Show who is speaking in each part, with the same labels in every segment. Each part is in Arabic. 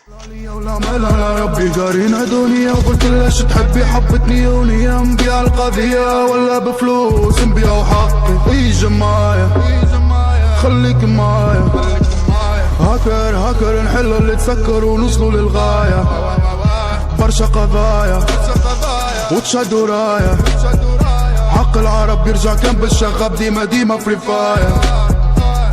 Speaker 1: ولا ملا ربي قارينا دنيا وقلت ليش تحبي حبتني ونية نبيع القضية ولا بفلوس نبيع وحقي ايجي معايا خليك معايا هاكر نحل اللي تسكر ونوصلوا للغاية برشا قضايا وتشد ورايا حق العرب بيرجع كان بالشغب ديما فريفاير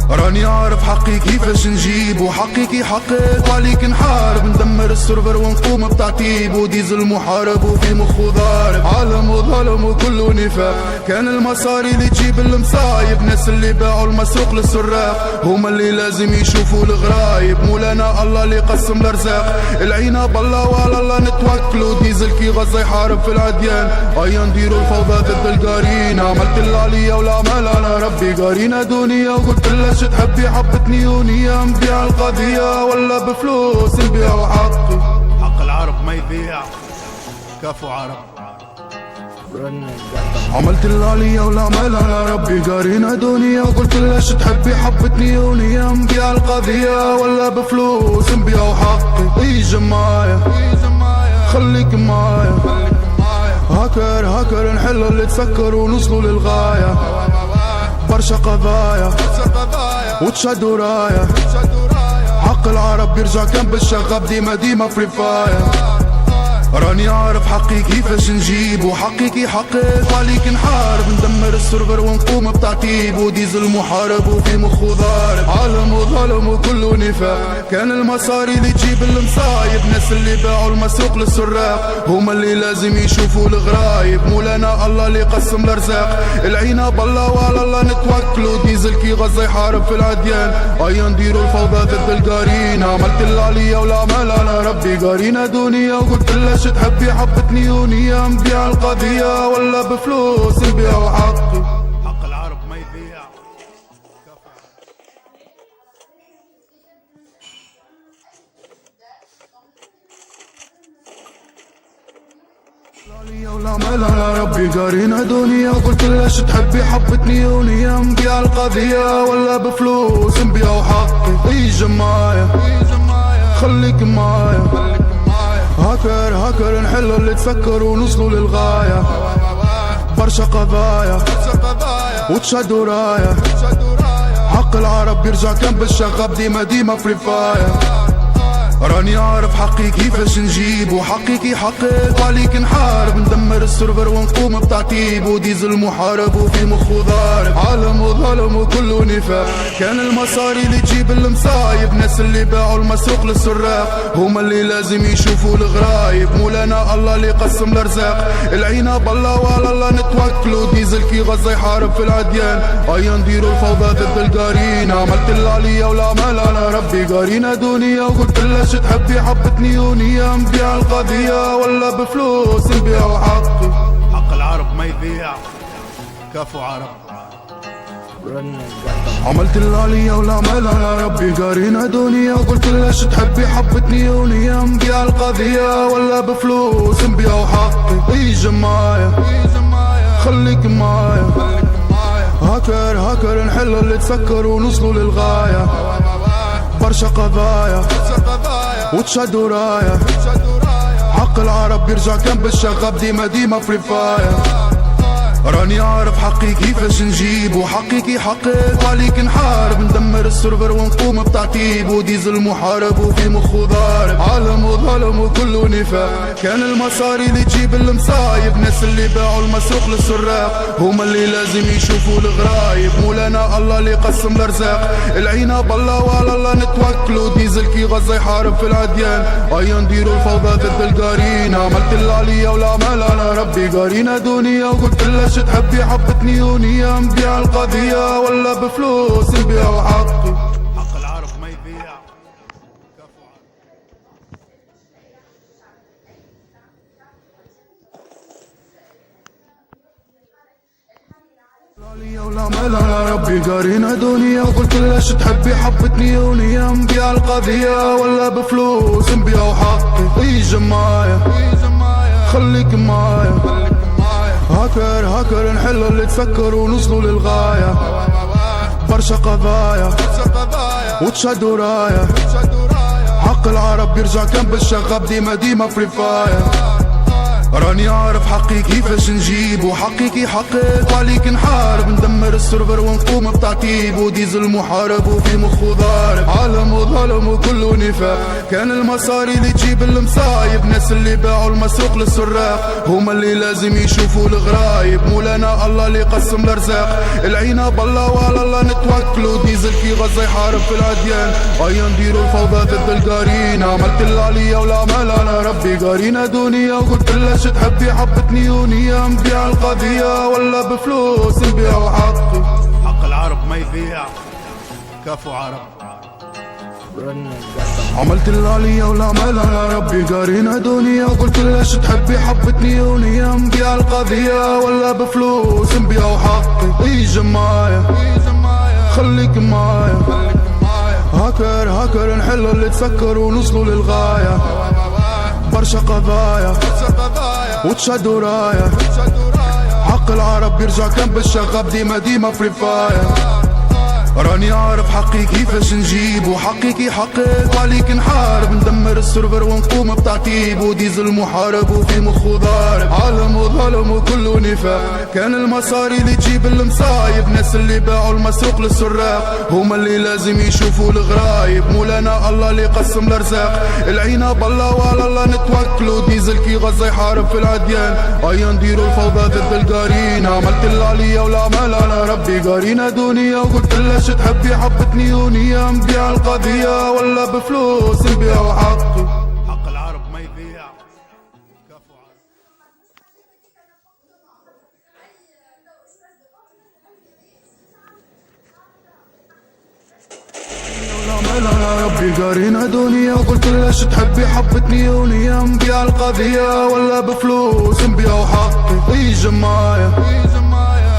Speaker 1: راني عارف حقي كيفاش نجيب وحقي حقيت عليك نحارب ندمر السيرفر ونقوم بتعتيب وديزل محارب وفي مخو ضارب عالم وظلم وكله نفاق كان المصاري اللي تجيب المصايب ناس اللي باعوا المسروق للسراق هما اللي لازم يشوفوا الغرايب مولانا الله اللي قسم الارزاق العينة بالله وعلى الله نتوكلوا ديزل كي غزة يحارب في العديان ايا نديروا الفوضى ضد القارين عملت اللي عليا والعمل على ربي قارينا دنيا وقلت لها تحبي حبتني ونية نبيع القضية ولا بفلوس نبيع حقي
Speaker 2: حق العرب ما يبيع كفو عرب
Speaker 1: عملت اللي عليا والعمل على ربي قارينا دنيا وقلت ليش تحبي حبتني ونية نبيع القضية ولا بفلوس نبيع حقي ايجي معايا خليك معايا هاكر نحل اللي تسكر ونوصلوا للغاية برشا قضايا وتشد ورايا حق العرب بيرجع كان بالشغب ديما فريفاير راني عارف حقي كيفاش نجيب وحقي حقيت عليك نحارب ندمر السيرفر ونقوم بتعتيب وديزل محارب وفي مخو ضارب عالم وظلم وكله نفاق كان المصاري اللي تجيب المصايب ناس اللي باعوا المسروق للسراق هما اللي لازم يشوفوا الغرايب مولانا الله اللي قسم الارزاق العينة بالله وعلى الله نتوكلوا ديزل كي غزة يحارب في العديان ايا نديروا الفوضى ضد القارين عملت اللي عليا والعمل على ربي قارينا دنيا وقلت لها تحبي حبتني ونية نبيع القضية ولا بفلوس نبيع حقي
Speaker 2: حق العرب ما يبيع
Speaker 1: والعمل على ربي قارينا دنيا وقلت ليش تحبي حبتني ونية نبيع القضية ولا بفلوس نبيع حقي ايجي معايا خليك معايا هاكر نحل اللي تسكر ونوصلوا للغاية برشا قضايا وتشد ورايا حق العرب بيرجع كان بالشغب ديما فريفاير راني عارف حقي كيفاش نجيب وحقي حقيت عليك نحارب ندمر السيرفر ونقوم بتعتيب وديزل محارب وفي مخو ضارب عالم وظلم وكله نفاق كان المصاري اللي تجيب المصايب ناس اللي باعوا المسروق للسراق هما اللي لازم يشوفوا الغرايب مولانا الله اللي قسم الارزاق العينة بالله وعلى الله نتوكلوا ديزل كي غزة يحارب في العديان ايا نديروا الفوضى ضد القارين عملت اللي عليا والعمل على ربي قارينا دنيا وقلت لها تحبي حبتني ونية نبيع القضية ولا بفلوس نبيع حقي
Speaker 2: حق العرب ما يبيع كفو عرب
Speaker 1: عملت اللي عليا والعمل على ربي قارينا دنيا وقلت ليش تحبي حبتني ونية نبيع القضية ولا بفلوس نبيع حقي ايجي معايا خليك معايا هاكر نحل اللي تسكر ونوصلوا للغاية برشا قضايا وتشد ورايا حق العرب بيرجع كان بالشغب ديما فريفاير راني عارف حقي كيفاش نجيب وحقي حقيت عليك نحارب ندمر السيرفر ونقوم بتعتيب وديزل محارب وفي مخو ضارب عالم وظلم وكله نفاق كان المصاري اللي تجيب المصايب ناس اللي باعوا المسروق للسراق هما اللي لازم يشوفوا الغرايب مولانا الله اللي قسم الارزاق العينة بالله وعلى الله نتوكلوا ديزل كي غزة يحارب في العديان ايا نديروا الفوضى ضد القارين عملت اللي عليا والعمل على ربي قارينا دنيا وقلت لها تحبي حبتني ونية نبيع القضية ولا بفلوس نبيع حقي
Speaker 2: حق العرب ما يبيع
Speaker 1: والعمل على ربي قارينا دنيا وقلت ليش تحبي حبتني ونية نبيع القضية ولا بفلوس نبيع حقي ايجي معايا خليك معايا هاكر نحل اللي تسكر ونوصلوا للغاية برشا قضايا وتشد ورايا حق العرب بيرجع كان بالشغب ديما فري فاير. راني عارف حقي كيفاش نجيب وحقي حقيت وعليك نحارب، ندمر السيرفر ونقوم بتعتيب وديزل محارب وفي مخو ضارب. عالم وظلم وكله نفاق، كان المصاري اللي تجيب المصايب، ناس اللي باعوا المسروق للسراق هما اللي لازم يشوفوا الغرايب. مولانا الله اللي قسم الارزاق، العينة بالله وعلى الله نتوكلوا. ديزل كي غزة يحارب في العديان، هيا نديروا الفوضى ضد القارين. عملت اللي عليا والعمل على ربي، قارينا دنيا وقلت لها شو تحبي حبتني ونية، نبيع القضية ولا بفلوس نبيع حقي.
Speaker 2: حق العرب ما يبيع، كفو عرب.
Speaker 1: عملت اللي عليا والعمل على ربي، قارينا دنيا وقلت لها شو تحبي حبتني ونية، نبيع القضية ولا بفلوس نبيع حقي. ايجي معايا خليك معايا، هاكر نحل اللي تسكر ونوصلوا للغاية. برشا قضايا وتشد ورايا، حق العرب بيرجع كان بالشغب ديما فري فاير. راني عارف حقي كيفاش نجيب وحقي حقيت وعليك نحارب، ندمر السيرفر ونقوم بتعتيب وديزل محارب وفي مخو ضارب. عالم وظلم وكله نفاق، كان المصاري اللي تجيب المصايب، ناس اللي باعوا المسروق للسراق هما اللي لازم يشوفوا الغرايب. مولانا الله اللي قسم الارزاق، العينة بالله وعلى الله نتوكلوا. ديزل كي غزة يحارب في العديان، هيا نديروا الفوضى ضد القارين. عملت اللي عليا والعمل على ربي، قارينا دنيا وقلت لها شو تحبي حبتني ونية، نبيع القضية ولا بفلوس نبيع حقي.
Speaker 2: حق العرب ما يبيع، كفو عرب.
Speaker 1: يا ربي قارينا دنيا وقلت لها شو تحبي حبتني ونية، نبيع القضية ولا بفلوس نبيع حقي. ايجي معايا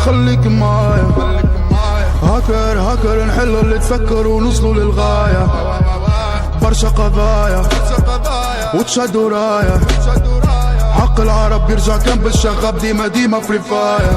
Speaker 1: خليك معايا، هاكر نحل اللي تسكر ونوصلوا للغاية. برشا قضايا وتشد ورايا، حق العرب بيرجع كان بالشغب ديما فري فاير.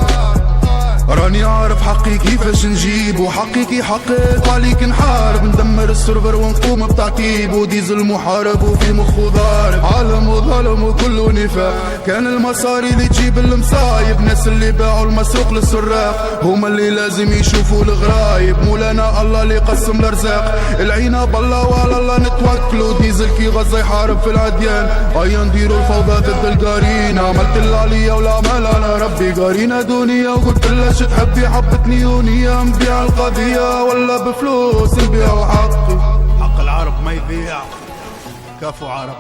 Speaker 1: راني عارف حقي كيفاش نجيب وحقي حقيت وعليك نحارب، ندمر السيرفر ونقوم بتعتيب وديزل محارب وفي مخو ضارب. عالم وظلم وكله نفاق، كان المصاري اللي تجيب المصايب، ناس اللي باعوا المسروق للسراق هما اللي لازم يشوفوا الغرايب. مولانا الله اللي قسم الارزاق، العينة بالله وعلى الله نتوكلوا. ديزل كي غزة يحارب في العديان، هيا نديروا الفوضى ضد القارين. عملت اللي عليا والعمل على ربي، قارينا دنيا وقلت لها شو تحبي حبتني ونية، نبيع القضية ولا بفلوس نبيع حقي.
Speaker 2: حق العرب ما يبيع، كفو عرب.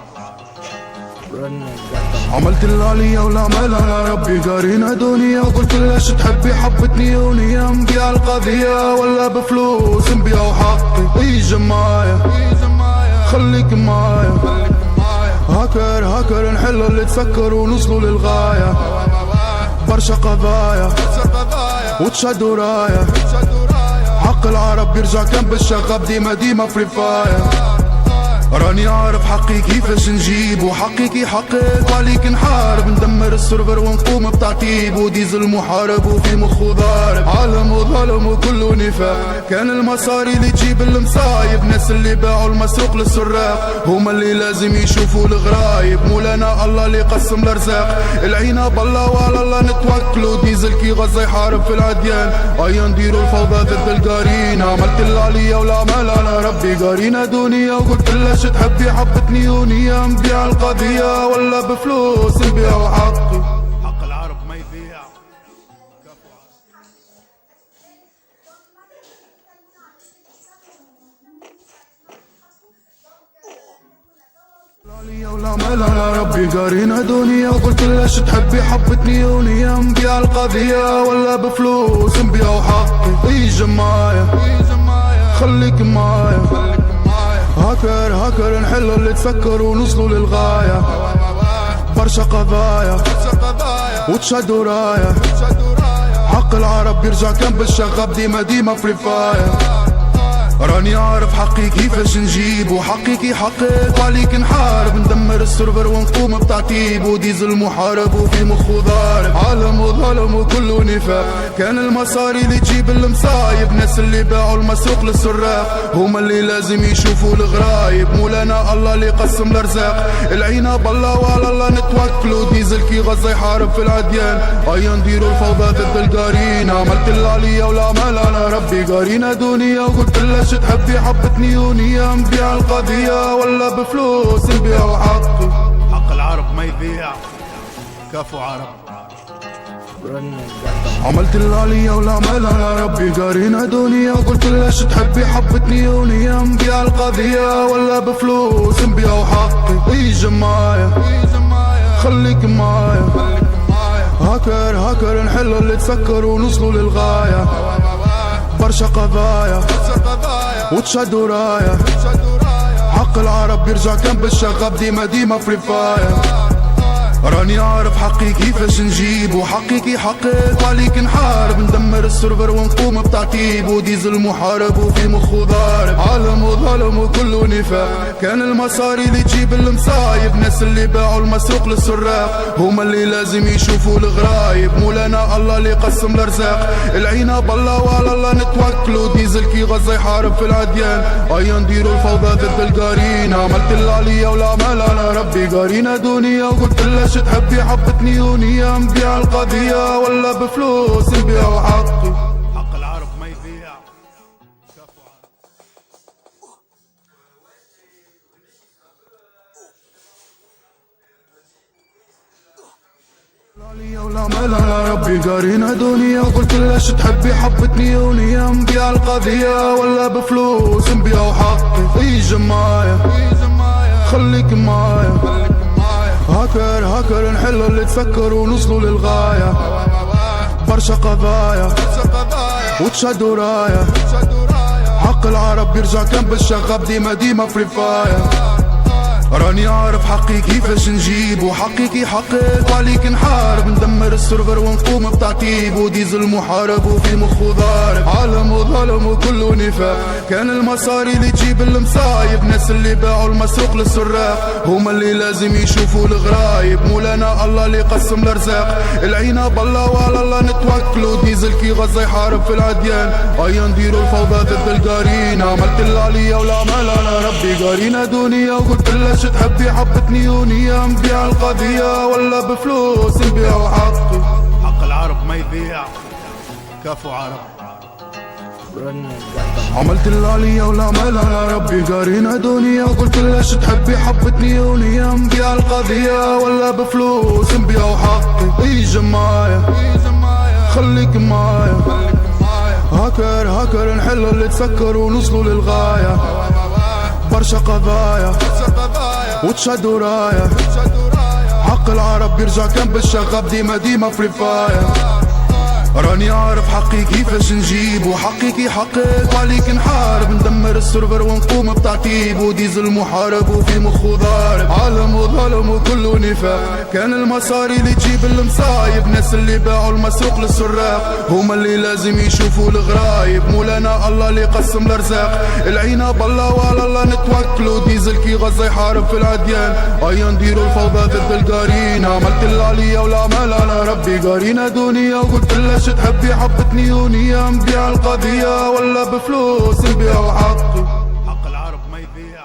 Speaker 1: عملت اللي عليا والعمل على ربي، قارينا دنيا وقلت لها شو تحبي حبتني ونية، نبيع القضية ولا بفلوس نبيع حقي. ايجي معايا خليك معايا، هاكر نحل اللي تسكر ونوصلوا للغاية. برشا قضايا وتشد ورايا، حق العرب بيرجع كان بالشغب ديما فري فاير. راني عارف حقي كيفاش نجيب وحقي حقيت وعليك نحارب، ندمر السيرفر ونقوم بتعتيب وديزل محارب وفي مخو ضارب. عالم وظلم وكله نفاق، كان المصاري اللي تجيب المصايب، ناس اللي باعوا المسروق للسراق هما اللي لازم يشوفوا الغرايب. مولانا الله اللي قسم الارزاق، العينة بالله وعلى الله نتوكلوا. ديزل كي غزة يحارب في العديان، هيا نديروا الفوضى ضد القارين. عملت اللي عليا والعمل على ربي، قارينا دنيا وقلت لها شو تحبي حبتني ونية، نبيع القضية ولا بفلوس نبيع حقي.
Speaker 2: حق العرب ما يبيع، كفو
Speaker 1: عرب. والعمل على ربي، قارينا دنيا وقلت لها شو تحبي حبتني ونية، نبيع القضية ولا بفلوس نبيع حقي. ايجي معايا خليك معايا، هاكر نحل اللي تسكر ونوصلوا للغاية. برشا قضايا وتشد ورايا، حق العرب بيرجع كان بالشغب ديما فري فاير. راني عارف حقي كيفاش نجيب وحقي يحقق عليك نحارب ندمر السيرفر ونقوم بتعتيب وديزل محارب وفي مخو ضارب عالم وظلم وكله نفاق كان المصاري اللي تجيب المصايب ناس اللي باعوا المسروق للسراق هما اللي لازم يشوفوا الغرايب مولانا الله اللي قسم الارزاق العينة بالله وعلى الله نتوكلوا ديزل كي غزة يحارب في العديان ايا نديروا الفوضى ضد القارين عملت اللي عليا ولا عمل على ربي قارينا دنيا وقلت لها شو تحبي حبتني ونية نبيع القضية ولا بفلوس نبيع حقي
Speaker 2: حق العرب ما يبيع كفو عرب
Speaker 1: عملت اللي عليا ولا عمل على ربي قارينا دنيا وقلت لها شو تحبي حبتني ونية نبيع القضية ولا بفلوس نبيع حقي ايجي معايا خليك معايا هاكر نحل اللي تسكر ونوصلوا للغاية برشا قضايا وتشد ورايا حق العرب يرجع كان بالشغب ديما فريفاير راني عارف حقي كيفاش نجيب وحقي يحقق عليك نحارب ندمر السيرفر ونقوم بتعتيب وديزل محارب وفي مخو ضارب عالم وظلم وكله نفاق كان المصاري اللي تجيب المصايب ناس اللي باعوا المسروق للسراق هما اللي لازم يشوفوا الغرايب مولانا الله اللي قسم الارزاق العينة بالله وعلى الله نتوكلوا ديزل كي غزة يحارب في العديان ايا نديروا الفوضى ضد القارين عملت اللي عليا ولا عمل على ربي قارينا دنيا وقلت لها شو تحبي حبتني ونية نبيع القضية ولا بفلوس نبيع حقي
Speaker 2: حق العرب ما يبيع كفو
Speaker 1: عرب عليا ولا عمل على ربي قارينا دنيا وقلت لها شو تحبي حبتني ونية نبيع القضية ولا بفلوس نبيع حقي ايجي معايا خليك معايا هاكر نحل اللي تسكر ونوصلوا للغاية برشا قضايا وتشد ورايا حق العرب يرجع كان بالشغب ديما فريفاير راني عارف حقي كيفاش نجيب وحقي يحقق عليك نحارب ندمر السيرفر ونقوم بتعتيب وديزل محارب وفي مخو ضارب عالم وظلم وكله نفاق كان المصاري اللي تجيب المصايب ناس اللي باعوا المسروق للسراق هما اللي لازم يشوفوا الغرايب مولانا الله اللي قسم الارزاق العينة بالله وعلى الله نتوكلوا ديزل كي غزة يحارب في العديان ايا نديروا الفوضى ضد القارين عملت اللي عليا ولا عمل على ربي قارينا دنيا وقلت لها شو تحبي حبتني ونية نبيع القضية ولا بفلوس نبيع حقي
Speaker 2: حق العرب ما يبيع كفو عرب
Speaker 1: عملت اللي عليا ولا عمل على ربي قارينا دنيا وقلت لها شو تحبي حبتني ونية نبيع القضية ولا بفلوس نبيع حقي ايجي معايا خليك معايا هاكر نحل اللي تسكر ونوصلوا للغاية برشا قضايا وتشد ورايا حق العرب يرجع كان بالشغب ديما فريفاير راني عارف حقي كيفاش نجيب وحقي يحقق عليك نحارب ندمر السيرفر ونقوم بتعتيب وديزل محارب وفي مخو ضارب عالم وظلم وكله نفاق كان المصاري اللي تجيب المصايب ناس اللي باعوا المسروق للسراق هما اللي لازم يشوفوا الغرايب مولانا الله اللي قسم الارزاق العينة بالله وعلى الله نتوكلوا ديزل كي غزة يحارب في العديان ايا نديروا الفوضى ضد القارين عملت اللي عليا ولا عمل على ربي قارينا دنيا وقلت لها شو تحبي حبتني ونية نبيع القضية ولا بفلوس نبيع حقي
Speaker 2: حق العرب ما يبيع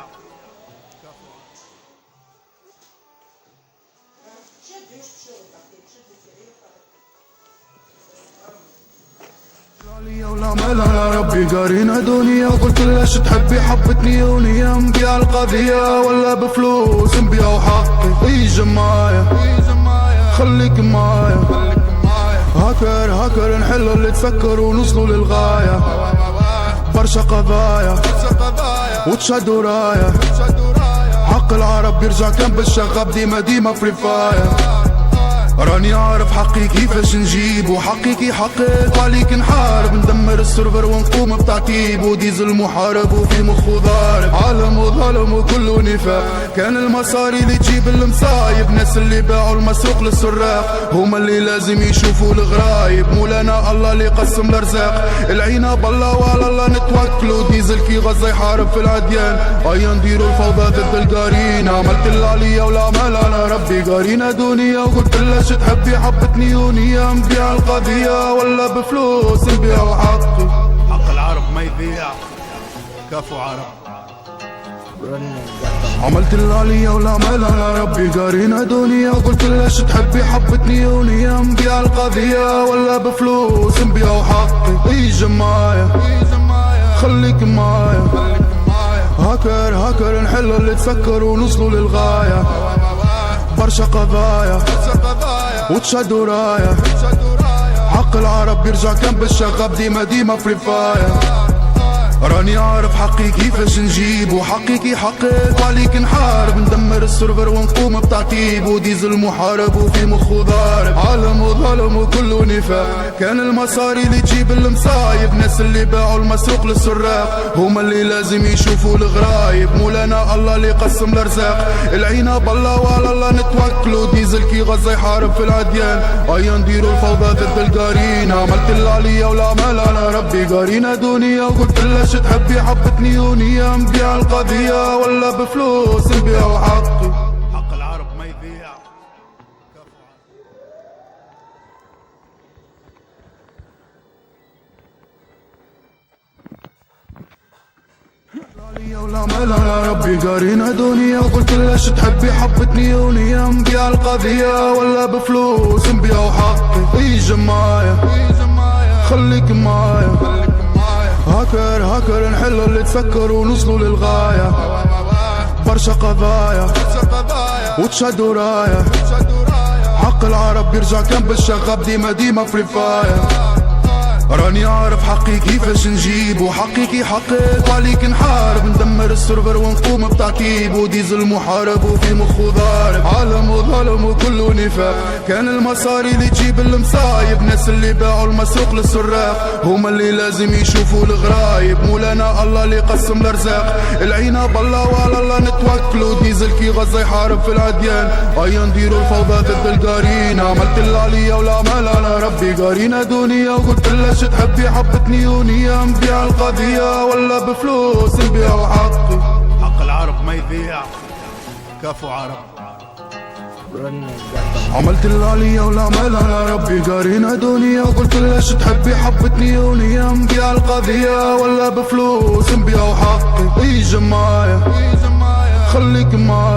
Speaker 1: عليا ولا عمل على ربي قارينا دنيا وقلت لها شو تحبي حبتني ونية نبيع القضية ولا بفلوس نبيع حقي ايجي معايا خليك معايا هاكر نحل اللي تسكر ونوصلوا للغاية برشا قضايا وتشد ورايا حق العرب يرجع كان بالشغب ديما فريفاير راني عارف حقي كيفاش نجيب وحقي كي حقيت عليك نحارب ندمر السيرفر ونقوم بتعتيب وديزل محارب وفي مخو ضارب عالم وظالم وكله نفاق كان المصاري اللي تجيب المصايب ناس اللي باعوا المسروق للسراق هما اللي لازم يشوفوا الغرايب مولانا الله اللي قسم الارزاق العينة بالله وعلى الله نتوكلوا ديزل كي غزة يحارب في العديان ايا نديروا الفوضى ضد القارين عملت اللي عليا والعمل على ربي قارينا دنيا وقلت لها شو تحبي حبتني ونية نبيع القضية ولا بفلوس نبيع حقي
Speaker 2: حق العرب ما يضيع كفو عرب
Speaker 1: عملت اللي عليا والعمل على ربي قارينا دنيا قلت لها شو تحبي حبتني ونية نبيع القضية ولا بفلوس نبيع حقي ايجي معايا خليك معايا هاكر نحل اللي تسكر ونوصلوا للغاية برشا قضايا وتشدوا راية حق العرب بيرجع كان بالشغب ديما فري فاير راني عارف حقي كيفاش نجيب وحقي كي حقيت عليك نحارب ندمر السيرفر ونقوم بتعتيب وديزل محارب وفي مخو ضارب عالم وظالم وكله نفاق كان المصاري اللي تجيب المصايب ناس اللي باعوا المسروق للسراق هما اللي لازم يشوفوا الغرايب مولانا الله اللي قسم الارزاق العينة بالله وعلى الله نتوكلوا ديزل كي غزة يحارب في العديان ايا نديروا الفوضى ضد القارين عملت اللي عليا والعمل على ربي قارينا دنيا وقلت لها شو تحبي حبتني ونية نبيع القضية ولا بفلوس نبيع حقي
Speaker 2: حق العرب ما يضيع
Speaker 1: عليا والعمل على ربي قارينا دنيا وقلت لها شو تحبي حبتني ونية نبيع القضية ولا بفلوس نبيع حقي ايجي معايا خليك معايا هاكر نحل اللي تسكر ونوصلوا للغاية برشا قضايا وتشدوا راية حق العرب بيرجع كان بالشغب ديما فري فاير راني عارف حقي كيفاش نجيب وحقي كي حقيت عليك نحارب ندمر السيرفر ونقوم بتعتيب وديزل محارب وفي مخو ضارب عالم وظالم وكله نفاق كان المصاري اللي تجيب المصايب ناس اللي باعوا المسروق للسراق هما اللي لازم يشوفوا الغرايب مولانا الله اللي قسم الارزاق العينة بالله وعلى الله نتوكلوا ديزل كي غزة يحارب في العديان ايا نديروا الفوضى ضد القارين عملت اللي عليا والعمل على ربي قارينا دنيا وقلت لها شو تحبي حبتني ونية نبيع القضية ولا بفلوس نبيع حقي
Speaker 2: حق العرب ما يضيع كفو عرب
Speaker 1: عملت اللي عليا والعمل على ربي قارينا دنيا قلت لها شو تحبي حبتني ونية نبيع القضية ولا بفلوس نبيع حقي ايجي معايا خليك معايا